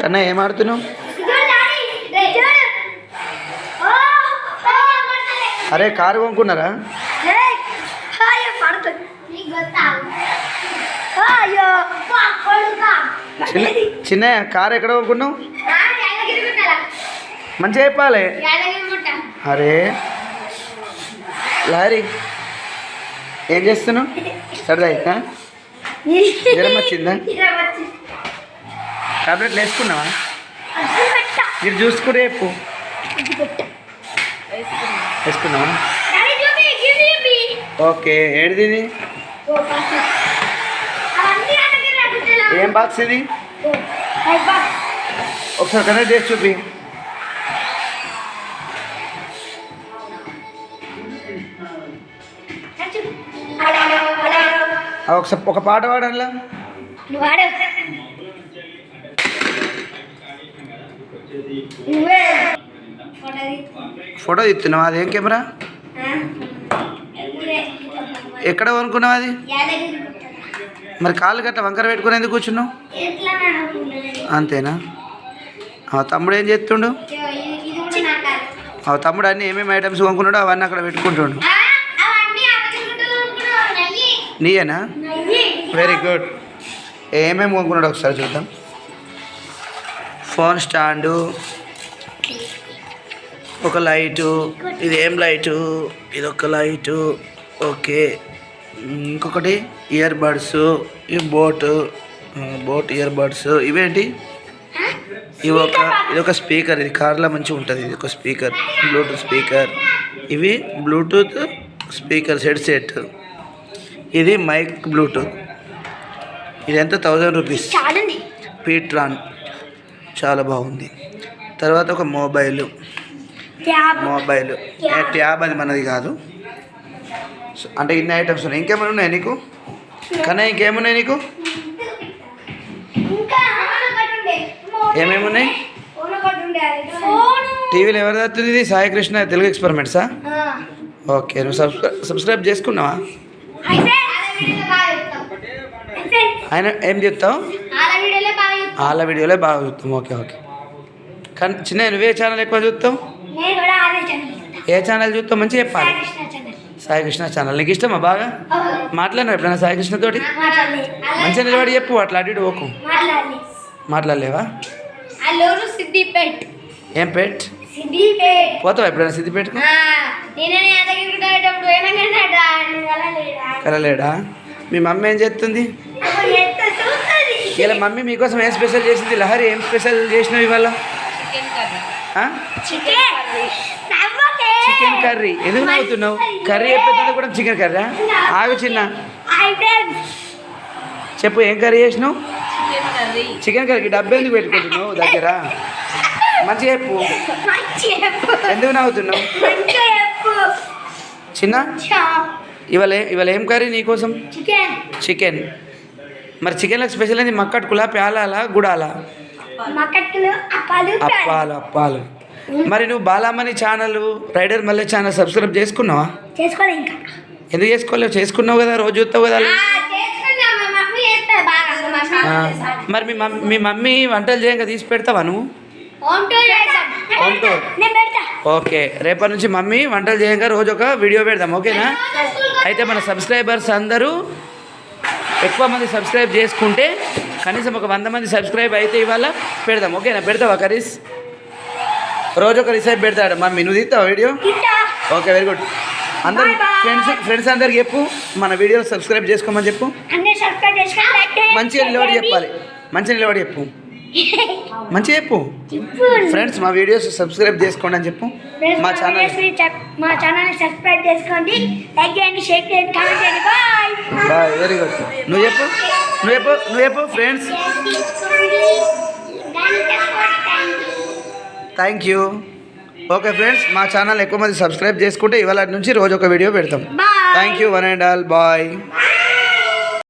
కన్నా ఏం ఆడుతున్నావు? అరే కారు కొనుక్కున్నారా? చిన్న కారు ఎక్కడ కొనుక్కున్నావు? మంచిగా చెప్పాలి. అరే లారీ ఏం చేస్తున్నావు? సరదా అయినా జ్వరం వచ్చిందా? టాబ్లెట్లు వేసుకున్నావా? మీరు చూసుకుని రేపు వేసుకున్నావా? ఓకే. ఏడిది ఇది? ఏం బాక్స్ ఇది? ఒకసారి కనెక్ట్ చేసి చూపి. ఒకసారి ఒక పాట పాడాలా? ఫోటో తీస్తున్నావా? అదేం కెమెరా? ఎక్కడ కొనుక్కున్నావు అది? మరి కాళ్ళు గట్ట వంకర పెట్టుకుని ఎందుకు కూర్చున్నావు? అంతేనా? తమ్ముడు ఏం చేస్తుండు? తమ్ముడు అన్నీ ఏమేమి ఐటమ్స్ కొనుక్కున్నాడు అవన్నీ అక్కడ పెట్టుకుంటుండు. నీయేనా? Very good. ఏమేమి కొనుక్కున్నాడు ఒకసారి చూద్దాం. ఫోన్ స్టాండు, ఒక లైటు, ఇది ఏం లైటు? ఇది ఒక లైటు. ఓకే. ఇంకొకటి ఇయర్ బడ్స్, ఈ బోట్ ఇయర్ బడ్స్. ఇవేంటి? ఇది ఒక స్పీకర్. ఇది కార్లో మంచిగా ఉంటుంది. ఇది ఒక స్పీకర్, బ్లూటూత్ స్పీకర్. ఇవి బ్లూటూత్ స్పీకర్ హెడ్సెట్. ఇది మైక్ బ్లూటూత్. ఇది ఎంత? 1000 రూపీస్. పీట్రాన్ చాలా బాగుంది. తర్వాత ఒక మొబైల్. ట్యాబ్ అది మనది కాదు. అంటే ఇన్ని ఐటమ్స్ ఉన్నాయి. ఇంకేమైనా ఉన్నాయి నీకు? కానీ ఇంకేమున్నాయి నీకు? ఏమేమి ఉన్నాయి? టీవీలో ఎవరు వస్తుంది? ఇది సాయి కృష్ణ తెలుగు ఎక్స్పెరిమెంట్సా? ఓకే. నువ్వు సబ్స్క్రైబ్ చేసుకున్నావా? ఆయన ఏం చెప్తావు? వాళ్ళ వీడియోలే బాగా చూస్తాం. Okay okay. కానీ చిన్న నువ్వే ఛానల్ ఎక్కువ చూస్తావు? ఏ ఛానల్ చూస్తావు? మంచిగా చెప్పాలి. సాయి కృష్ణ ఛానల్ నీకు ఇష్టమా బాగా? మాట్లాడినా ఎప్పుడైనా సాయి కృష్ణ తోటి? మంచిగా నిలబడి చెప్పు. అట్లా అటు ఓకు మాట్లాడలేవా? ఏం పెట్? పోతావా ఎప్పుడైనా సిద్దిపేటకు? కలలేడా? మీ మమ్మీ ఏం చేస్తుంది? ఇలా మమ్మీ మీకోసం ఏం స్పెషల్ చేసింది? లహరి ఏం స్పెషల్ చేసినావు ఇవాళ? Chicken curry. ఎందుకు నవ్వుతున్నావు? కర్రీ చెప్పేది కూడా చికెన్ కర్రీ? ఆగు చిన్న, చెప్పు ఏం కర్రీ చేసినావు? చికెన్ కర్రీకి డబ్బు ఎందుకు పెట్టుకుంటున్నావు దగ్గర? మంచిగా చెప్పు. ఎందుకు నవ్వుతున్నావు చిన్న? ఇవాళ ఏం కర్రీ నీకోసం? చికెన్. మరి చికెన్లకు స్పెషల్ ఏంది? మక్కట్కులా, ప్యాలాలా, గుడాలా? అప్పాలు. మరి నువ్వు బాలామణి ఛానల్, రైడర్ మల్లె ఛానల్ సబ్స్క్రైబ్ చేసుకున్నావా? ఎందుకు చేసుకోలేవు? చేసుకున్నావు కదా, రోజు చూస్తావు కదా. మరి మీ మమ్మీ వంటలు చేయంగా తీసి పెడతావా నువ్వు? ఓకే. రేపటి నుంచి మమ్మీ వంటలు చేయంగా రోజు ఒక వీడియో పెడదాం. ఓకేనా? అయితే మన సబ్స్క్రైబర్స్ అందరూ ఎక్కువ మంది సబ్స్క్రైబ్ చేసుకుంటే కనీసం ఒక 100 మంది సబ్స్క్రైబ్ అయితే ఇవాళ పెడదాం. ఓకేనా? పెడతావా కర్రీస్? రోజు ఒక రిసైప్ పెడతాడు మమ్మీ. నువ్వు తీస్తావా వీడియో? Okay, very good. అందరు ఫ్రెండ్స్ అందరికి చెప్పు మన వీడియోలో సబ్స్క్రైబ్ చేసుకోమని చెప్పు. మంచిగా నిలబడి చెప్పాలి. మంచిగా నిలబడి చెప్పు. మంచిగా చెప్పు. ఫ్రెండ్స్ మా వీడియోస్ సబ్స్క్రైబ్ చేసుకోండి అని చెప్పు. మా ఛానల్ సబ్స్క్రైబ్ చేసుకోండి, లైక్ చేయండి, షేర్ చేయండి, కామెంట్ చేయండి. బాయ్. Very good. నువ్వు చెప్పు friends. Thank you. Okay friends, మా ఛానల్ ఎక్కువ మంది సబ్స్క్రైబ్ చేసుకుంటే ఇవాళ నుంచి రోజు ఒక వీడియో పెడతాం. Thank you one and all. Bye.